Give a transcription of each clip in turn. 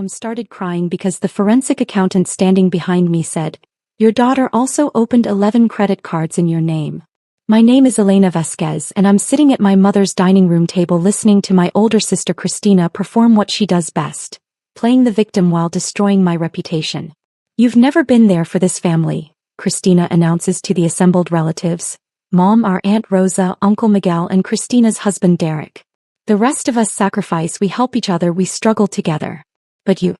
Started crying because the forensic accountant standing behind me said, "Your daughter also opened 11 credit cards in your name." My name is Elena Vasquez and I'm sitting at my mother's dining room table listening to my older sister Christina perform what she does best, playing the victim while destroying my reputation. "You've never been there for this family," Christina announces to the assembled relatives. Mom, our Aunt Rosa, Uncle Miguel and Christina's husband Derek. "The rest of us sacrifice, we help each other, we struggle together. But you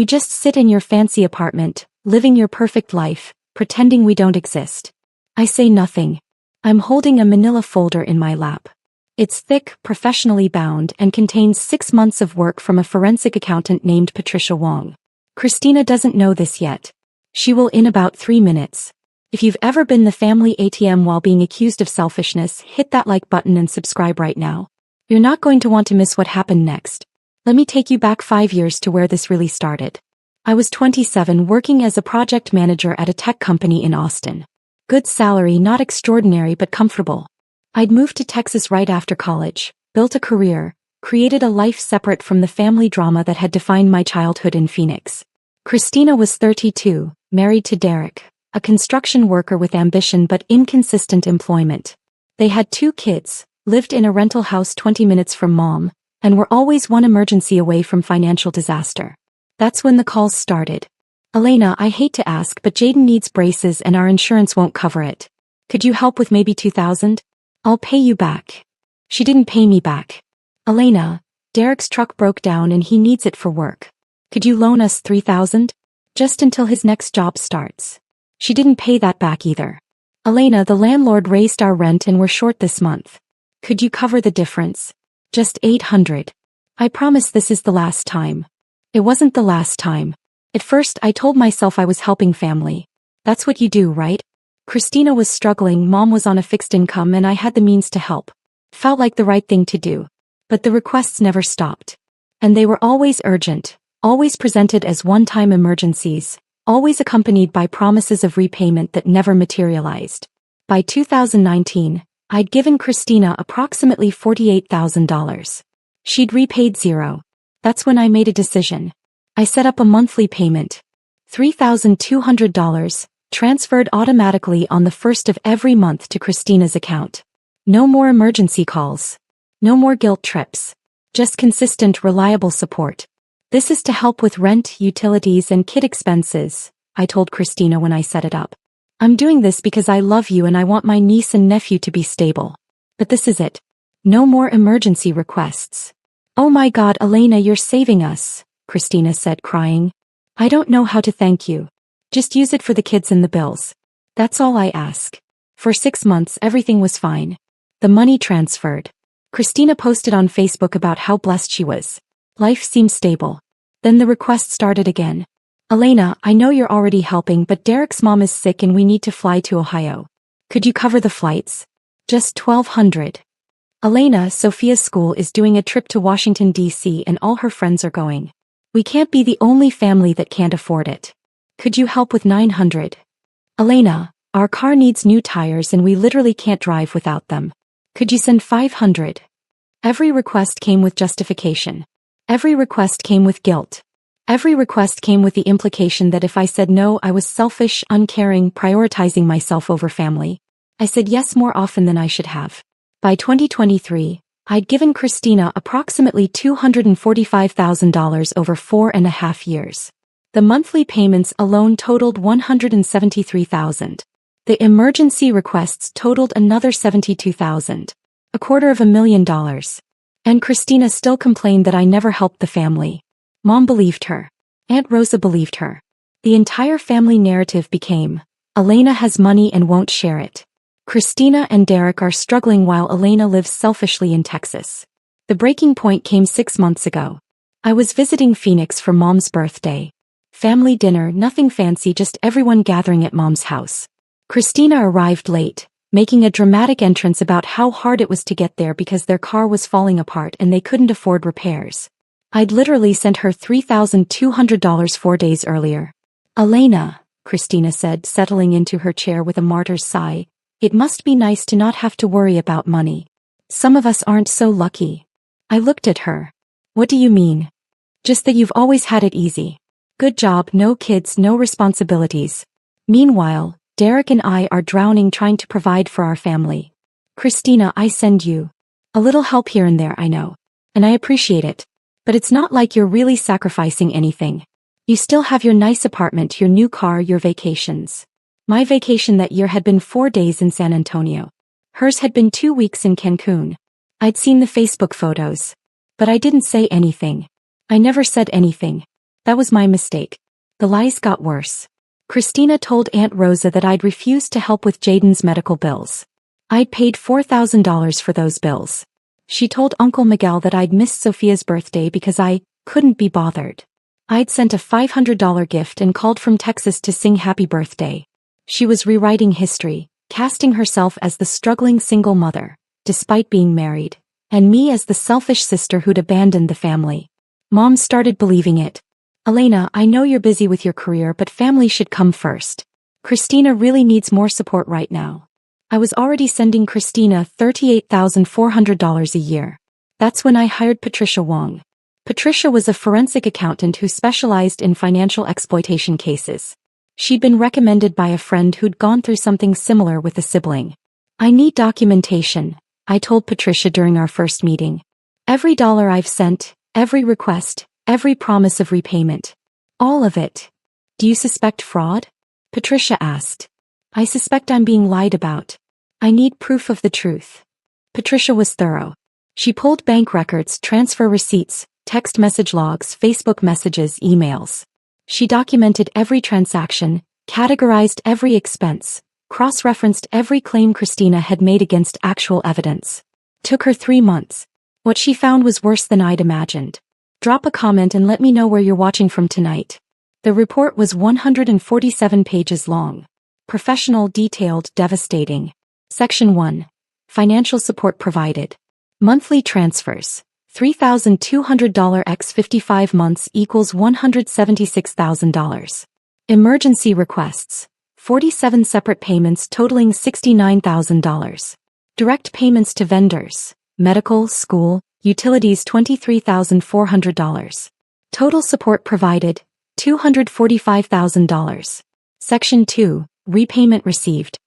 just sit in your fancy apartment, living your perfect life, pretending we don't exist." I say nothing. I'm holding a manila folder in my lap. It's thick, professionally bound, and contains 6 months of work from a forensic accountant named Patricia Wong. Christina doesn't know this yet. She will in about 3 minutes. If you've ever been the family ATM while being accused of selfishness, hit that like button and subscribe right now. You're not going to want to miss what happened next. Let me take you back 5 years to where this really started. I was 27, working as a project manager at a tech company in Austin. Good salary, not extraordinary but comfortable. I'd moved to Texas right after college, built a career, created a life separate from the family drama that had defined my childhood in Phoenix. Christina was 32, married to Derek, a construction worker with ambition but inconsistent employment. They had 2 kids, lived in a rental house 20 minutes from mom, and were always one emergency away from financial disaster. That's when the calls started. "Elena, I hate to ask, but Jaden needs braces and our insurance won't cover it. Could you help with maybe $2,000? I'll pay you back." She didn't pay me back. "Elena, Derek's truck broke down and he needs it for work. Could you loan us $3,000? Just until his next job starts." She didn't pay that back either. "Elena, the landlord raised our rent and we're short this month. Could you cover the difference? Just $800. I promise this is the last time." It wasn't the last time. At first I told myself I was helping family. That's what you do, right? Christina was struggling, mom was on a fixed income and I had the means to help. Felt like the right thing to do. But the requests never stopped. And they were always urgent, always presented as one-time emergencies, always accompanied by promises of repayment that never materialized. By 2019, I'd given Christina approximately $48,000. She'd repaid zero. That's when I made a decision. I set up a monthly payment. $3,200, transferred automatically on the 1st of every month to Christina's account. No more emergency calls. No more guilt trips. Just consistent, reliable support. "This is to help with rent, utilities, and kid expenses," I told Christina when I set it up. "I'm doing this because I love you and I want my niece and nephew to be stable. But this is it. No more emergency requests." "Oh my God, Elena, you're saving us," Christina said, crying. "I don't know how to thank you. Just use it for the kids and the bills. That's all I ask." For 6 months everything was fine. The money transferred. Christina posted on Facebook about how blessed she was. Life seemed stable. Then the request started again. "Elena, I know you're already helping, but Derek's mom is sick and we need to fly to Ohio. Could you cover the flights? Just $1,200. "Elena, Sophia's school is doing a trip to Washington, D.C. and all her friends are going. We can't be the only family that can't afford it. Could you help with $900? "Elena, our car needs new tires and we literally can't drive without them. Could you send $500? Every request came with justification. Every request came with guilt. Every request came with the implication that if I said no, I was selfish, uncaring, prioritizing myself over family. I said yes more often than I should have. By 2023, I'd given Christina approximately $245,000 over 4.5 years. The monthly payments alone totaled $173,000. The emergency requests totaled another $72,000. $250,000. And Christina still complained that I never helped the family. Mom believed her. Aunt Rosa believed her. The entire family narrative became, Elena has money and won't share it. Christina and Derek are struggling while Elena lives selfishly in Texas. The breaking point came 6 months ago. I was visiting Phoenix for Mom's birthday. Family dinner, nothing fancy, just everyone gathering at Mom's house. Christina arrived late, making a dramatic entrance about how hard it was to get there because their car was falling apart and they couldn't afford repairs. I'd literally sent her $3,200 4 days earlier. "Elena," Christina said, settling into her chair with a martyr's sigh, "it must be nice to not have to worry about money. Some of us aren't so lucky." I looked at her. "What do you mean?" Just that you've always had it easy. Good job, no kids, no responsibilities. Meanwhile, Derek and I are drowning trying to provide for our family. Christina, I send you a little help here and there, I know. And I appreciate it. But it's not like you're really sacrificing anything. You still have your nice apartment, your new car, your vacations. My vacation that year had been 4 days in San Antonio. Hers had been 2 weeks in Cancun. I'd seen the Facebook photos. But I didn't say anything. I never said anything. That was my mistake. The lies got worse. Christina told Aunt Rosa that I'd refused to help with Jaden's medical bills. I'd paid $4,000 for those bills. She told Uncle Miguel that I'd missed Sophia's birthday because I couldn't be bothered. I'd sent a $500 gift and called from Texas to sing happy birthday. She was rewriting history, casting herself as the struggling single mother, despite being married, and me as the selfish sister who'd abandoned the family. Mom started believing it. Elena, I know you're busy with your career, but family should come first. Christina really needs more support right now. I was already sending Christina $38,400 a year. That's when I hired Patricia Wong. Patricia was a forensic accountant who specialized in financial exploitation cases. She'd been recommended by a friend who'd gone through something similar with a sibling. I need documentation, I told Patricia during our first meeting. Every dollar I've sent, every request, every promise of repayment. All of it. Do you suspect fraud? Patricia asked. I suspect I'm being lied about. I need proof of the truth. Patricia was thorough. She pulled bank records, transfer receipts, text message logs, Facebook messages, emails. She documented every transaction, categorized every expense, cross-referenced every claim Christina had made against actual evidence. Took her 3 months. What she found was worse than I'd imagined. Drop a comment and let me know where you're watching from tonight. The report was 147 pages long. Professional, detailed, devastating. Section 1. Financial support provided. Monthly transfers. $3,200 x 55 months equals $176,000. Emergency requests. 47 separate payments totaling $69,000. Direct payments to vendors. Medical, school, utilities $23,400. Total support provided, $245,000. Section 2, repayment received.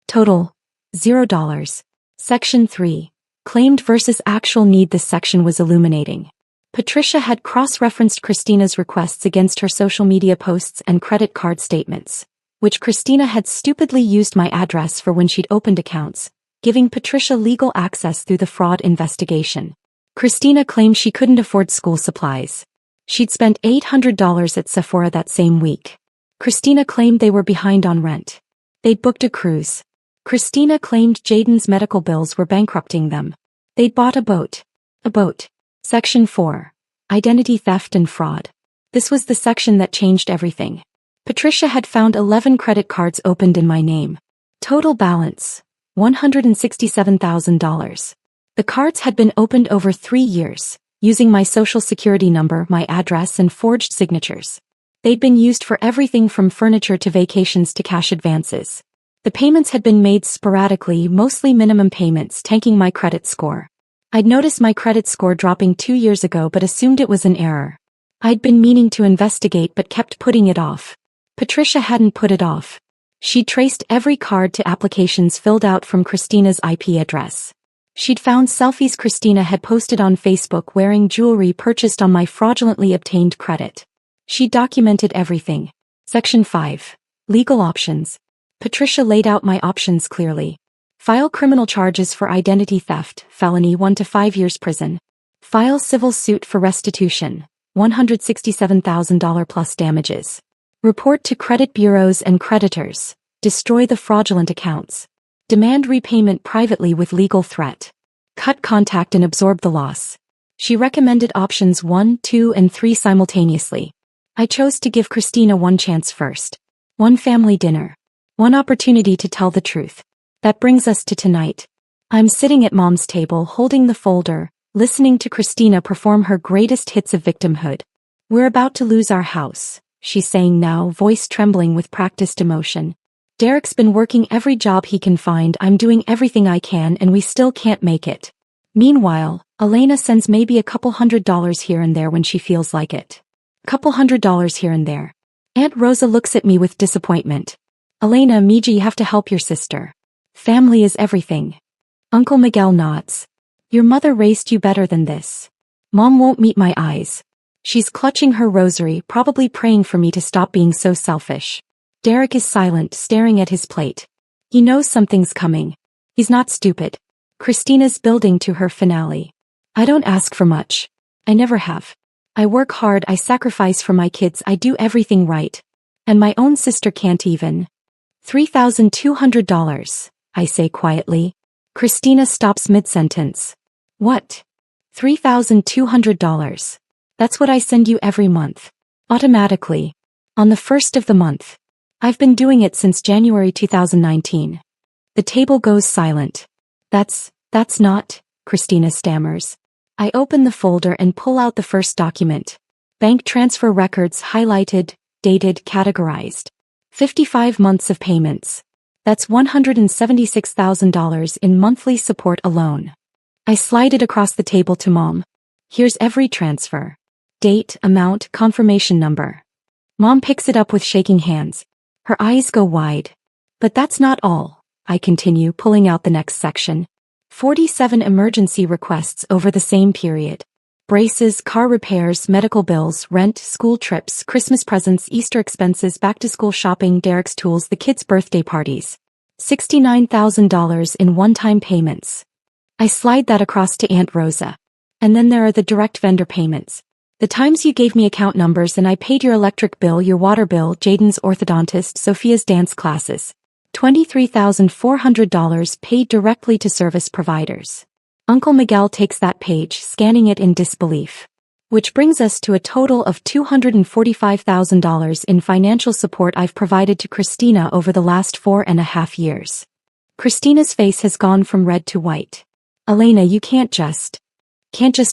Total, $0. Section 3, claimed versus actual need. This section was illuminating. Patricia had cross-referenced Christina's requests against her social media posts and credit card statements, which Christina had stupidly used my address for when she'd opened accounts, giving Patricia legal access through the fraud investigation. Christina claimed she couldn't afford school supplies. She'd spent $800 at Sephora that same week. Christina claimed they were behind on rent. They'd booked a cruise. Christina claimed Jaden's medical bills were bankrupting them. They'd bought a boat. A boat. Section 4. Identity theft and fraud. This was the section that changed everything. Patricia had found 11 credit cards opened in my name. Total balance, $167,000. The cards had been opened over 3 years, using my social security number, my address, and forged signatures. They'd been used for everything from furniture to vacations to cash advances. The payments had been made sporadically, mostly minimum payments, tanking my credit score. I'd noticed my credit score dropping 2 years ago but assumed it was an error. I'd been meaning to investigate but kept putting it off. Patricia hadn't put it off. She'd traced every card to applications filled out from Christina's IP address. She'd found selfies Christina had posted on Facebook wearing jewelry purchased on my fraudulently obtained credit. She documented everything. Section 5. Legal options. Patricia laid out my options clearly. File criminal charges for identity theft, felony 1 to 5 years prison. File civil suit for restitution, $167,000 plus damages. Report to credit bureaus and creditors. Destroy the fraudulent accounts. Demand repayment privately with legal threat. Cut contact and absorb the loss. She recommended options 1, 2, and 3 simultaneously. I chose to give Christina one chance first. One family dinner. One opportunity to tell the truth. That brings us to tonight. I'm sitting at Mom's table holding the folder, listening to Christina perform her greatest hits of victimhood. We're about to lose our house, she's saying now, voice trembling with practiced emotion. Derek's been working every job he can find, I'm doing everything I can, and we still can't make it. Meanwhile, Elena sends maybe a couple $100 here and there when she feels like it. Couple $100 here and there. Aunt Rosa looks at me with disappointment. Elena, Miji, you have to help your sister. Family is everything. Uncle Miguel nods. Your mother raised you better than this. Mom won't meet my eyes. She's clutching her rosary, probably praying for me to stop being so selfish. Derek is silent, staring at his plate. He knows something's coming. He's not stupid. Christina's building to her finale. I don't ask for much. I never have. I work hard, I sacrifice for my kids, I do everything right. And my own sister can't even. $3,200, I say quietly. Christina stops mid-sentence. What? $3,200. That's what I send you every month. Automatically. On the first of the month. I've been doing it since January 2019. The table goes silent. That's not, Christina stammers. I open the folder and pull out the first document. Bank transfer records highlighted, dated, categorized. 55 months of payments. That's $176,000 in monthly support alone. I slide it across the table to Mom. Here's every transfer. Date, amount, confirmation number. Mom picks it up with shaking hands. Her eyes go wide. But that's not all, I continue, pulling out the next section. 47 emergency requests over the same period. Braces, car repairs, medical bills, rent, school trips, Christmas presents, Easter expenses, back-to-school shopping, Derek's tools, the kids' birthday parties. $69,000 in one-time payments. I slide that across to Aunt Rosa. And then there are the direct vendor payments. The times you gave me account numbers and I paid your electric bill, your water bill, Jaden's orthodontist, Sophia's dance classes. $23,400 paid directly to service providers. Uncle Miguel takes that page, scanning it in disbelief. Which brings us to a total of $245,000 in financial support I've provided to Christina over the last 4.5 years. Christina's face has gone from red to white. Elena, you can't just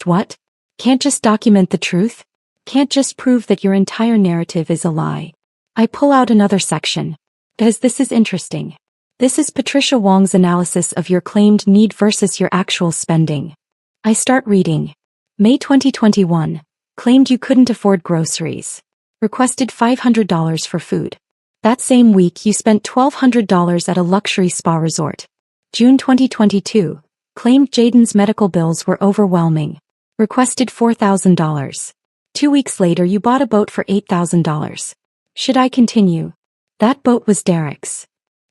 what? Can't just document the truth? Can't just prove that your entire narrative is a lie? I pull out another section. Because this is interesting. This is Patricia Wong's analysis of your claimed need versus your actual spending. I start reading. May 2021. Claimed you couldn't afford groceries. Requested $500 for food. That same week you spent $1,200 at a luxury spa resort. June 2022. Claimed Jaden's medical bills were overwhelming. Requested $4,000. 2 weeks later you bought a boat for $8,000. Should I continue? That boat was Derek's.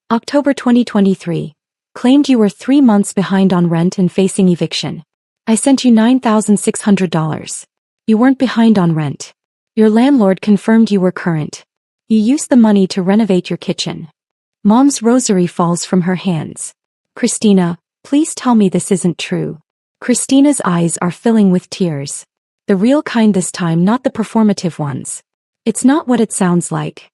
October 2023. Claimed you were 3 months behind on rent and facing eviction. I sent you $9,600. You weren't behind on rent. Your landlord confirmed you were current. You used the money to renovate your kitchen. Mom's rosary falls from her hands. Christina, please tell me this isn't true. Christina's eyes are filling with tears. The real kind this time, not the performative ones. It's not what it sounds like.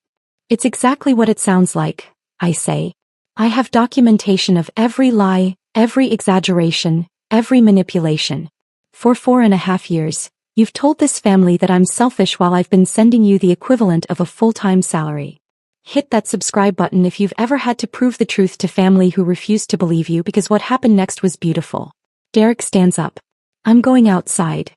It's exactly what it sounds like, I say. I have documentation of every lie, every exaggeration, every manipulation. For 4.5 years, you've told this family that I'm selfish while I've been sending you the equivalent of a full-time salary. Hit that subscribe button if you've ever had to prove the truth to family who refused to believe you, because what happened next was beautiful. Derek stands up. I'm going outside.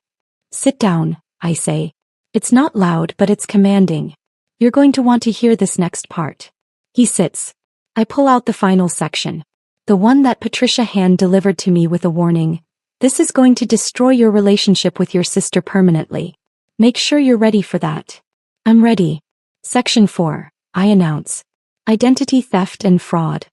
Sit down, I say. It's not loud, but it's commanding. You're going to want to hear this next part. He sits. I pull out the final section. The one that Patricia hand delivered to me with a warning. This is going to destroy your relationship with your sister permanently. Make sure you're ready for that. I'm ready. Section 4, I announce. Identity theft and fraud.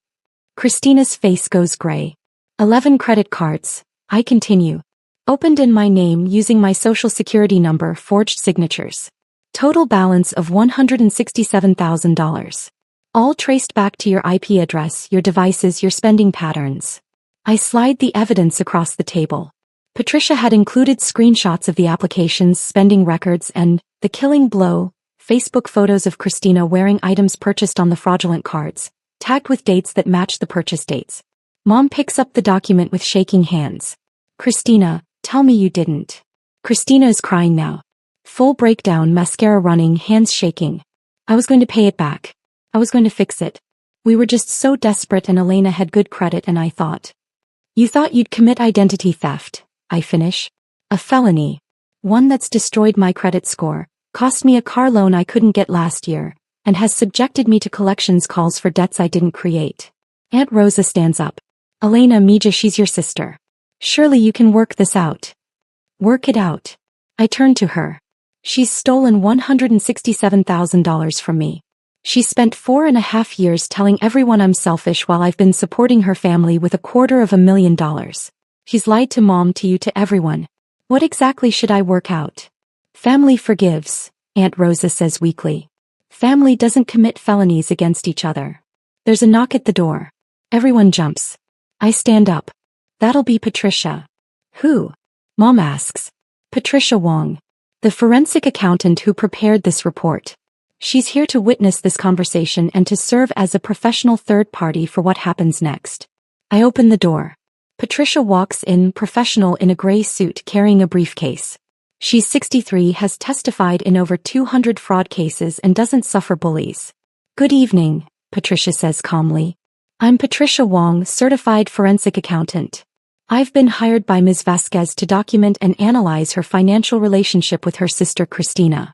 Christina's face goes gray. 11 credit cards, I continue. Opened in my name using my social security number, forged signatures. Total balance of $167,000. All traced back to your IP address, your devices, your spending patterns. I slide the evidence across the table. Patricia had included screenshots of the applications, spending records, and, the killing blow, Facebook photos of Christina wearing items purchased on the fraudulent cards, tagged with dates that match the purchase dates. Mom picks up the document with shaking hands. Christina, tell me you didn't. Christina is crying now. Full breakdown, mascara running, hands shaking. I was going to pay it back. I was going to fix it. We were just so desperate, and Elena had good credit, and I thought. You thought you'd commit identity theft, I finish. A felony. One that's destroyed my credit score, cost me a car loan I couldn't get last year, and has subjected me to collections calls for debts I didn't create. Aunt Rosa stands up. Elena Mija, she's your sister. Surely you can work this out. Work it out. I turn to her. She's stolen $167,000 from me. She spent 4.5 years telling everyone I'm selfish while I've been supporting her family with $250,000. She's lied to Mom, to you, to everyone. What exactly should I work out? Family forgives, Aunt Rosa says weakly. Family doesn't commit felonies against each other. There's a knock at the door. Everyone jumps. I stand up. That'll be Patricia. Who? Mom asks. Patricia Wong. The forensic accountant who prepared this report. She's here to witness this conversation and to serve as a professional third party for what happens next. I open the door. Patricia walks in, professional, in a gray suit, carrying a briefcase. She's 63, has testified in over 200 fraud cases, and doesn't suffer bullies. Good evening, Patricia says calmly. I'm Patricia Wong, certified forensic accountant. I've been hired by Ms. Vasquez to document and analyze her financial relationship with her sister Christina.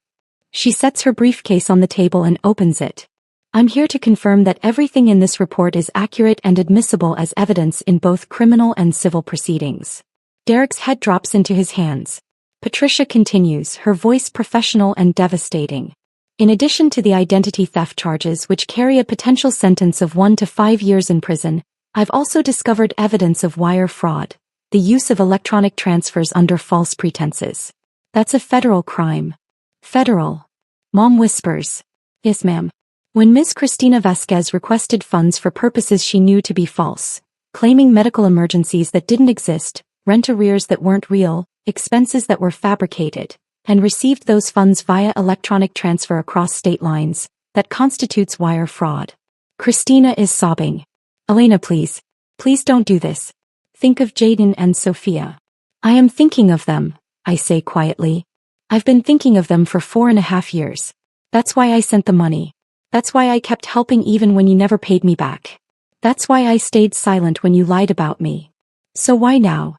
She sets her briefcase on the table and opens it. I'm here to confirm that everything in this report is accurate and admissible as evidence in both criminal and civil proceedings. Derek's head drops into his hands. Patricia continues, her voice professional and devastating. In addition to the identity theft charges, which carry a potential sentence of 1 to 5 years in prison, I've also discovered evidence of wire fraud, the use of electronic transfers under false pretenses. That's a federal crime. Federal. Mom whispers. Yes, ma'am. When Ms. Christina Vasquez requested funds for purposes she knew to be false, claiming medical emergencies that didn't exist, rent arrears that weren't real, expenses that were fabricated, and received those funds via electronic transfer across state lines, that constitutes wire fraud. Christina is sobbing. Elena, please. Please don't do this. Think of Jaden and Sophia. I am thinking of them, I say quietly. I've been thinking of them for 4.5 years. That's why I sent the money. That's why I kept helping even when you never paid me back. That's why I stayed silent when you lied about me. So why now?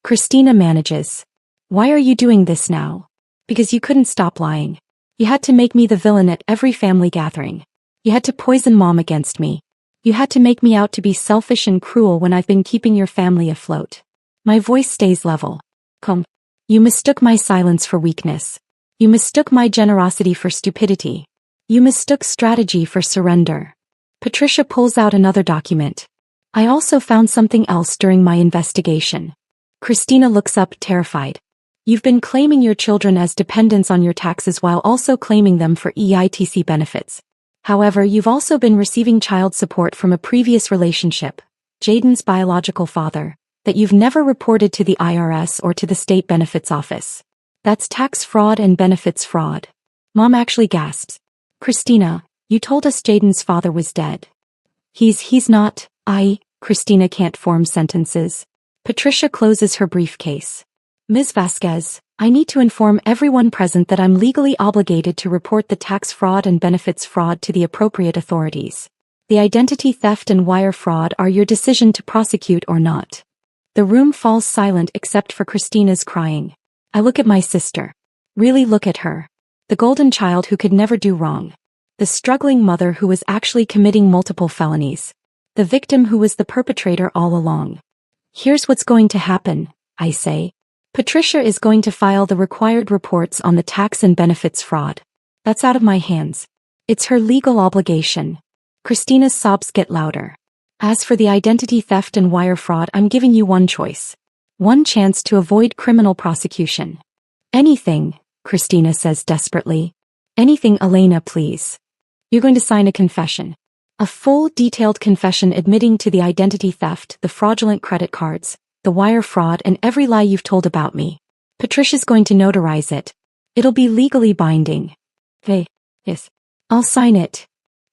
Christina manages. Why are you doing this now? Because you couldn't stop lying. You had to make me the villain at every family gathering. You had to poison Mom against me. You had to make me out to be selfish and cruel when I've been keeping your family afloat. My voice stays level. Come. You mistook my silence for weakness. You mistook my generosity for stupidity. You mistook strategy for surrender. Patricia pulls out another document. I also found something else during my investigation. Christina looks up, terrified. You've been claiming your children as dependents on your taxes while also claiming them for EITC benefits. However, you've also been receiving child support from a previous relationship, Jaden's biological father, that you've never reported to the IRS or to the state benefits office. That's tax fraud and benefits fraud. Mom actually gasps. Christina, you told us Jaden's father was dead. He's not. Christina can't form sentences. Patricia closes her briefcase. Ms. Vasquez, I need to inform everyone present that I'm legally obligated to report the tax fraud and benefits fraud to the appropriate authorities. The identity theft and wire fraud are your decision to prosecute or not. The room falls silent except for Christina's crying. I look at my sister. Really look at her. The golden child who could never do wrong. The struggling mother who was actually committing multiple felonies. The victim who was the perpetrator all along. Here's what's going to happen, I say. Patricia is going to file the required reports on the tax and benefits fraud. That's out of my hands. It's her legal obligation. Christina's sobs get louder. As for the identity theft and wire fraud, I'm giving you one choice. One chance to avoid criminal prosecution. Anything, Christina says desperately. Anything, Elena, please. You're going to sign a confession. A full, detailed confession admitting to the identity theft, the fraudulent credit cards, the wire fraud, and every lie you've told about me. Patricia's going to notarize it. It'll be legally binding. Yes. I'll sign it.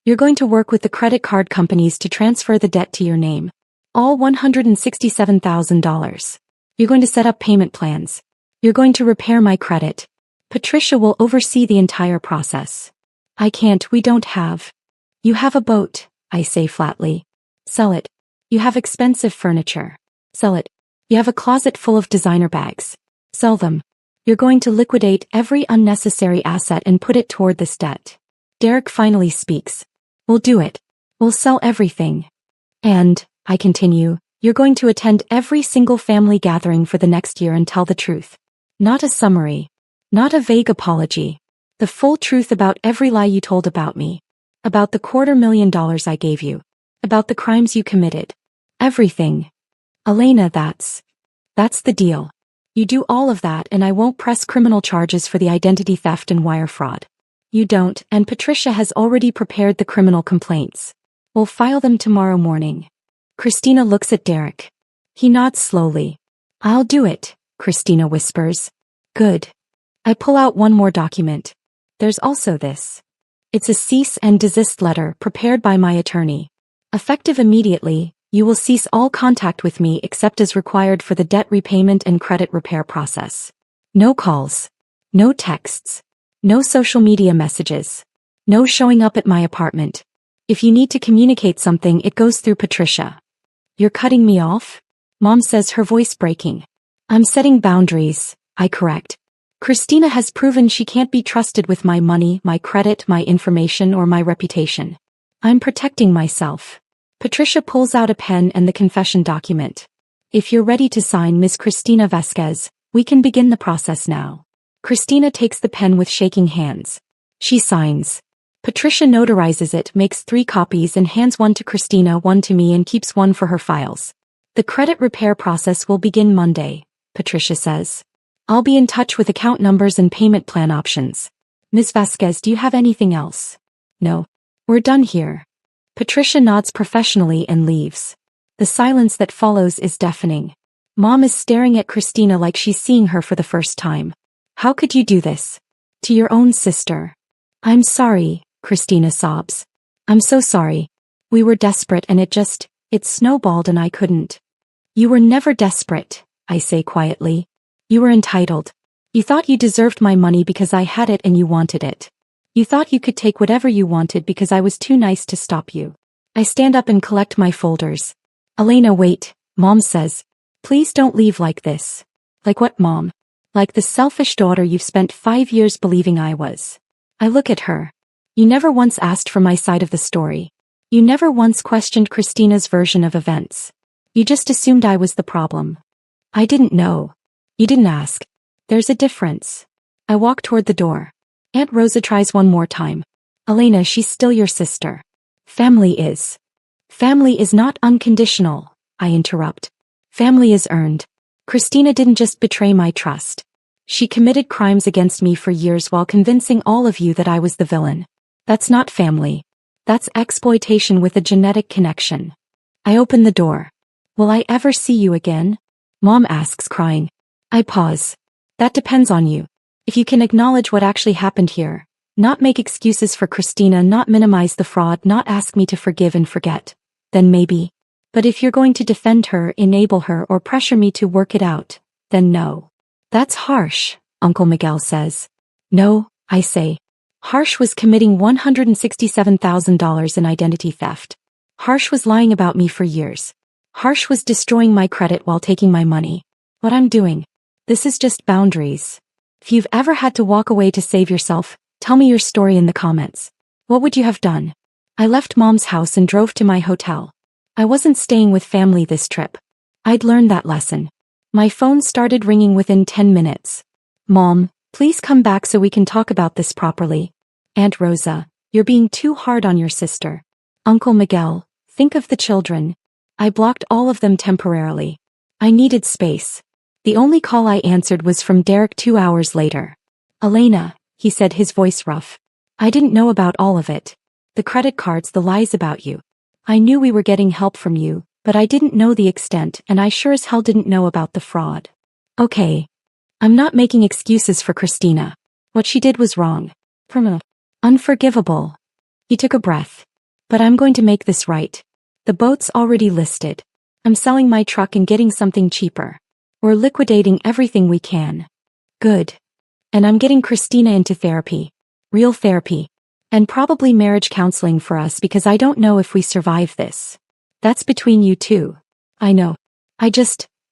You're going to work with the credit card companies to transfer the debt to your name. All $167,000. You're going to set up payment plans. You're going to repair my credit. Patricia will oversee the entire process. I can't, we don't have. You have a boat, I say flatly. Sell it. You have expensive furniture. Sell it. You have a closet full of designer bags. Sell them. You're going to liquidate every unnecessary asset and put it toward this debt. Derek finally speaks. We'll do it. We'll sell everything. And, I continue, you're going to attend every single family gathering for the next year and tell the truth. Not a summary. Not a vague apology. The full truth about every lie you told about me. About the $250,000 I gave you. About the crimes you committed. Everything. Elena, that's the deal. You do all of that and I won't press criminal charges for the identity theft and wire fraud. You don't, and Patricia has already prepared the criminal complaints. We'll file them tomorrow morning. Christina looks at Derek. He nods slowly. I'll do it, Christina whispers. Good. I pull out one more document. There's also this. It's a cease and desist letter prepared by my attorney. Effective immediately, you will cease all contact with me except as required for the debt repayment and credit repair process. No calls. No texts. No social media messages. No showing up at my apartment. If you need to communicate something, it goes through Patricia. You're cutting me off? Mom says, her voice breaking. I'm setting boundaries, I correct. Christina has proven she can't be trusted with my money, my credit, my information, or my reputation. I'm protecting myself. Patricia pulls out a pen and the confession document. If you're ready to sign, Miss Cristina Vasquez, we can begin the process now. Christina takes the pen with shaking hands. She signs. Patricia notarizes it, makes 3 copies and hands one to Christina, one to me, and keeps one for her files. The credit repair process will begin Monday, Patricia says. I'll be in touch with account numbers and payment plan options. Ms. Vasquez, do you have anything else? No. We're done here. Patricia nods professionally and leaves. The silence that follows is deafening. Mom is staring at Christina like she's seeing her for the first time. How could you do this? To your own sister. I'm sorry, Christina sobs. I'm so sorry. We were desperate and it snowballed and I couldn't. You were never desperate, I say quietly. You were entitled. You thought you deserved my money because I had it and you wanted it. You thought you could take whatever you wanted because I was too nice to stop you. I stand up and collect my folders. Elena, wait, Mom says. Please don't leave like this. Like what, Mom? Like the selfish daughter you've spent 5 years believing I was. I look at her. You never once asked for my side of the story. You never once questioned Christina's version of events. You just assumed I was the problem. I didn't know. You didn't ask. There's a difference. I walk toward the door. Aunt Rosa tries one more time. Elena, she's still your sister. Family is. Family is not unconditional, I interrupt. Family is earned. Christina didn't just betray my trust. She committed crimes against me for years while convincing all of you that I was the villain. That's not family. That's exploitation with a genetic connection. I open the door. Will I ever see you again? Mom asks, crying. I pause. That depends on you. If you can acknowledge what actually happened here, not make excuses for Christina, not minimize the fraud, not ask me to forgive and forget, then maybe. But if you're going to defend her, enable her, or pressure me to work it out, then no. That's harsh, Uncle Miguel says. No, I say. Harsh was committing $167,000 in identity theft. Harsh was lying about me for years. Harsh was destroying my credit while taking my money. What I'm doing. This is just boundaries. If you've ever had to walk away to save yourself, tell me your story in the comments. What would you have done? I left Mom's house and drove to my hotel. I wasn't staying with family this trip. I'd learned that lesson. My phone started ringing within 10 minutes. Mom, please come back so we can talk about this properly. Aunt Rosa, you're being too hard on your sister. Uncle Miguel, think of the children. I blocked all of them temporarily. I needed space. The only call I answered was from Derek 2 hours later. Elena, he said, his voice rough. I didn't know about all of it. The credit cards, the lies about you. I knew we were getting help from you, but I didn't know the extent, and I sure as hell didn't know about the fraud. Okay. I'm not making excuses for Christina. What she did was wrong. Unforgivable. He took a breath. But I'm going to make this right. The boat's already listed. I'm selling my truck and getting something cheaper. We're liquidating everything we can. Good. And I'm getting Christina into therapy. Real therapy. And probably marriage counseling for us because I don't know if we survive this. That's between you two. I know.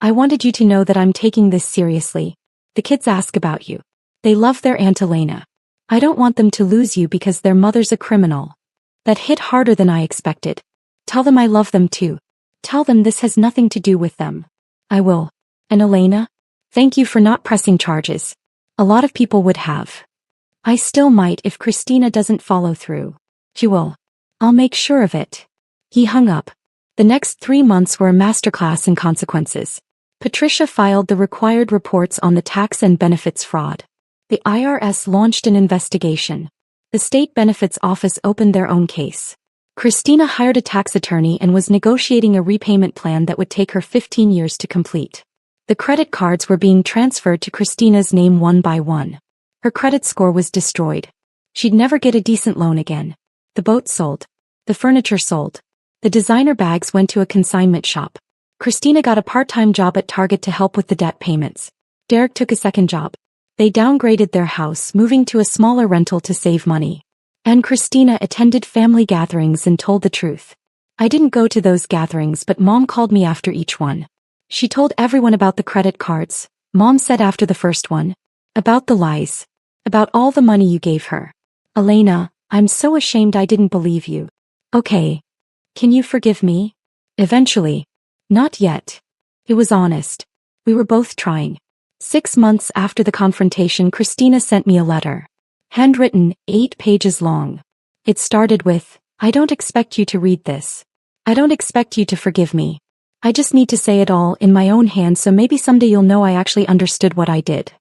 I wanted you to know that I'm taking this seriously. The kids ask about you. They love their Aunt Elena. I don't want them to lose you because their mother's a criminal. That hit harder than I expected. Tell them I love them too. Tell them this has nothing to do with them. I will. And Elena? Thank you for not pressing charges. A lot of people would have. I still might if Christina doesn't follow through. She will. I'll make sure of it. He hung up. The next 3 months were a masterclass in consequences. Patricia filed the required reports on the tax and benefits fraud. The IRS launched an investigation. The State Benefits Office opened their own case. Christina hired a tax attorney and was negotiating a repayment plan that would take her 15 years to complete. The credit cards were being transferred to Christina's name one by one. Her credit score was destroyed. She'd never get a decent loan again. The boat sold. The furniture sold. The designer bags went to a consignment shop. Christina got a part-time job at Target to help with the debt payments. Derek took a second job. They downgraded their house, moving to a smaller rental to save money. And Christina attended family gatherings and told the truth. I didn't go to those gatherings, but Mom called me after each one. She told everyone about the credit cards. Mom said after the first one. About the lies. About all the money you gave her. Elena, I'm so ashamed I didn't believe you. Okay. Can you forgive me? Eventually. Not yet. It was honest. We were both trying. 6 months after the confrontation, Christina sent me a letter. Handwritten, 8 pages long. It started with, I don't expect you to read this. I don't expect you to forgive me. I just need to say it all in my own hands so maybe someday you'll know I actually understood what I did.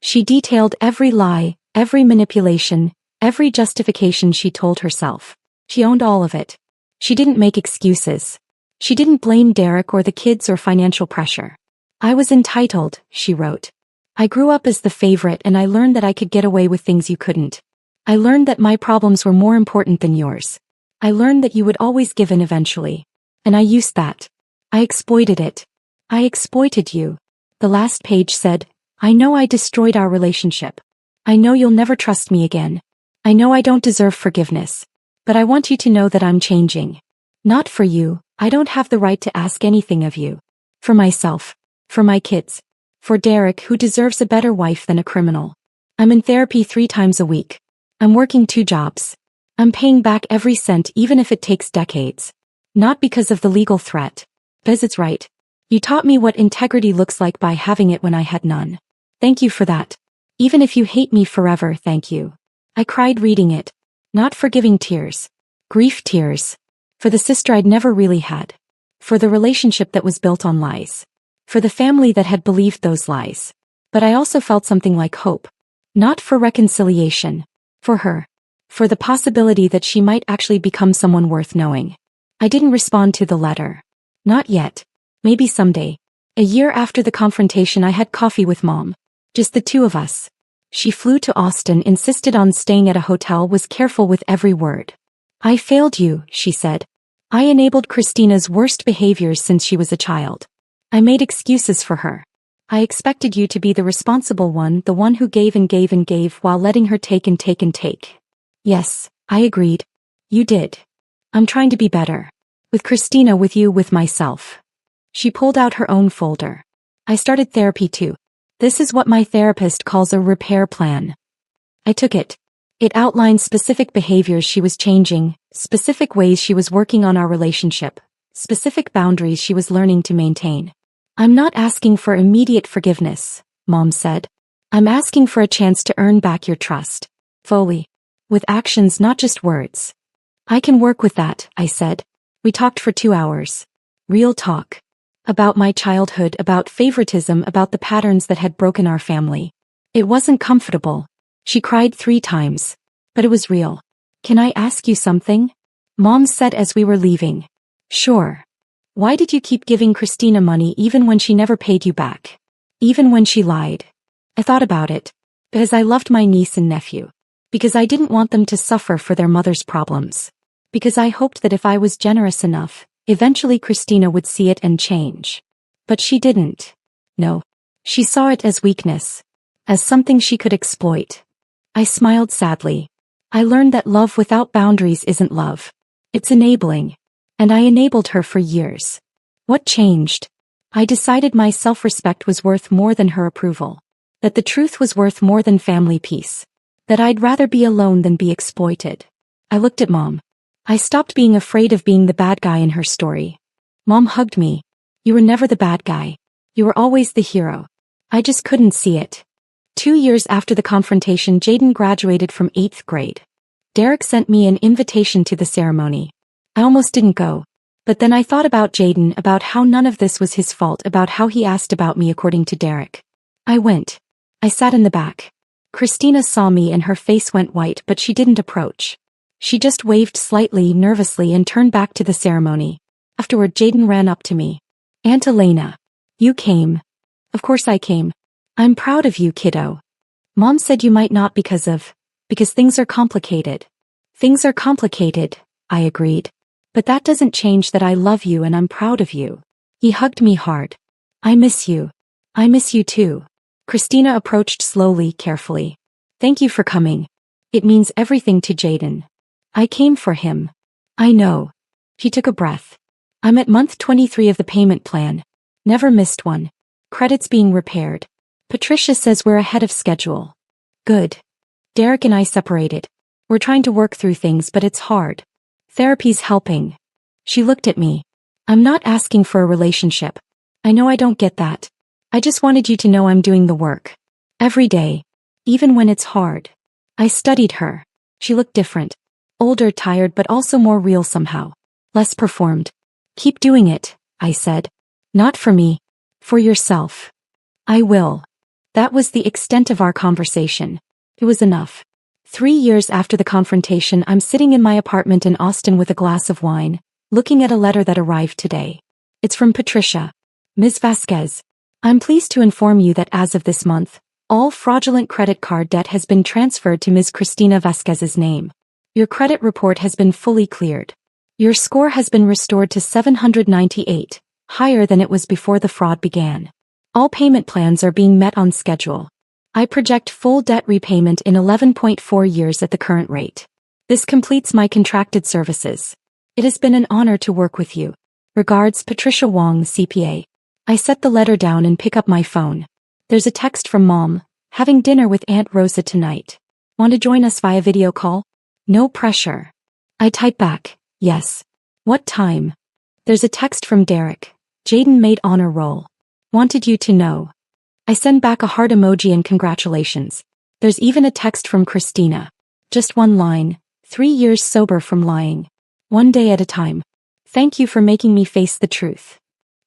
She detailed every lie, every manipulation, every justification she told herself. She owned all of it. She didn't make excuses. She didn't blame Derek or the kids or financial pressure. I was entitled, she wrote. I grew up as the favorite and I learned that I could get away with things you couldn't. I learned that my problems were more important than yours. I learned that you would always give in eventually. And I used that. I exploited it. I exploited you. The last page said, I know I destroyed our relationship. I know you'll never trust me again. I know I don't deserve forgiveness. But I want you to know that I'm changing. Not for you. I don't have the right to ask anything of you. For myself. For my kids. For Derek, who deserves a better wife than a criminal. I'm in therapy 3 times a week. I'm working 2 jobs. I'm paying back every cent even if it takes decades. Not because of the legal threat. Because it's right. You taught me what integrity looks like by having it when I had none. Thank you for that. Even if you hate me forever, thank you. I cried reading it. Not forgiving tears. Grief tears. For the sister I'd never really had. For the relationship that was built on lies. For the family that had believed those lies. But I also felt something like hope. Not for reconciliation. For her. For the possibility that she might actually become someone worth knowing. I didn't respond to the letter. Not yet. Maybe someday. A year after the confrontation, I had coffee with Mom. Just the 2 of us. She flew to Austin, insisted on staying at a hotel, was careful with every word. I failed you, she said. I enabled Christina's worst behaviors since she was a child. I made excuses for her. I expected you to be the responsible one, the one who gave and gave and gave while letting her take and take and take. Yes, I agreed. You did. I'm trying to be better. With Christina, with you, with myself. She pulled out her own folder. I started therapy too. This is what my therapist calls a repair plan. I took it. It outlined specific behaviors she was changing, specific ways she was working on our relationship, specific boundaries she was learning to maintain. I'm not asking for immediate forgiveness, Mom said. I'm asking for a chance to earn back your trust. Fully. With actions, not just words. I can work with that, I said. We talked for 2 hours. Real talk. About my childhood, about favoritism, about the patterns that had broken our family. It wasn't comfortable. She cried 3 times. But it was real. Can I ask you something? Mom said as we were leaving. Sure. Why did you keep giving Christina money even when she never paid you back? Even when she lied? I thought about it. Because I loved my niece and nephew. Because I didn't want them to suffer for their mother's problems. Because I hoped that if I was generous enough, eventually Christina would see it and change. But she didn't. No. She saw it as weakness. As something she could exploit. I smiled sadly. I learned that love without boundaries isn't love. It's enabling. And I enabled her for years. What changed? I decided my self-respect was worth more than her approval. That the truth was worth more than family peace. That I'd rather be alone than be exploited. I looked at Mom. I stopped being afraid of being the bad guy in her story. Mom hugged me. You were never the bad guy. You were always the hero. I just couldn't see it. 2 years after the confrontation, Jaden graduated from 8th grade. Derek sent me an invitation to the ceremony. I almost didn't go. But then I thought about Jaden, about how none of this was his fault, about how he asked about me according to Derek. I went. I sat in the back. Christina saw me and her face went white, but she didn't approach. She just waved slightly, nervously, and turned back to the ceremony. Afterward, Jaden ran up to me. Aunt Elena. You came. Of course I came. I'm proud of you, kiddo. Mom said you might not because things are complicated. Things are complicated, I agreed. But that doesn't change that I love you and I'm proud of you. He hugged me hard. I miss you. I miss you too. Christina approached slowly, carefully. Thank you for coming. It means everything to Jaden. I came for him. I know. He took a breath. I'm at month 23 of the payment plan. Never missed one. Credits being repaired. Patricia says we're ahead of schedule. Good. Derek and I separated. We're trying to work through things, but it's hard. Therapy's helping. She looked at me. I'm not asking for a relationship. I know I don't get that. I just wanted you to know I'm doing the work. Every day. Even when it's hard. I studied her. She looked different. Older, tired, but also more real somehow. Less performed. Keep doing it, I said. Not for me. For yourself. I will. That was the extent of our conversation. It was enough. 3 years after the confrontation, I'm sitting in my apartment in Austin with a glass of wine, looking at a letter that arrived today. It's from Patricia. Ms. Vasquez. I'm pleased to inform you that as of this month, all fraudulent credit card debt has been transferred to Ms. Cristina Vasquez's name. Your credit report has been fully cleared. Your score has been restored to 798, higher than it was before the fraud began. All payment plans are being met on schedule. I project full debt repayment in 11.4 years at the current rate. This completes my contracted services. It has been an honor to work with you. Regards, Patricia Wong, CPA. I set the letter down and pick up my phone. There's a text from Mom. Having dinner with Aunt Rosa tonight. Want to join us via video call? No pressure. I type back, yes. What time? There's a text from Derek. Jaden made honor roll. Wanted you to know. I send back a heart emoji and congratulations. There's even a text from Christina. Just one line. 3 years sober from lying. One day at a time. Thank you for making me face the truth.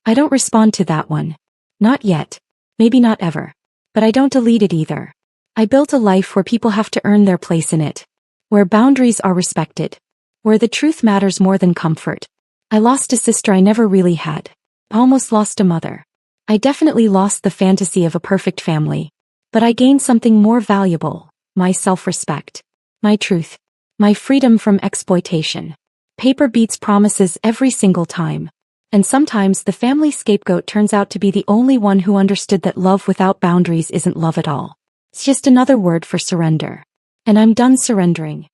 I don't respond to that one. Not yet. Maybe not ever. But I don't delete it either. I built a life where people have to earn their place in it. Where boundaries are respected. Where the truth matters more than comfort. I lost a sister I never really had. I almost lost a mother. I definitely lost the fantasy of a perfect family. But I gained something more valuable, my self-respect. My truth. My freedom from exploitation. Paper beats promises every single time. And sometimes the family scapegoat turns out to be the only one who understood that love without boundaries isn't love at all. It's just another word for surrender. And I'm done surrendering.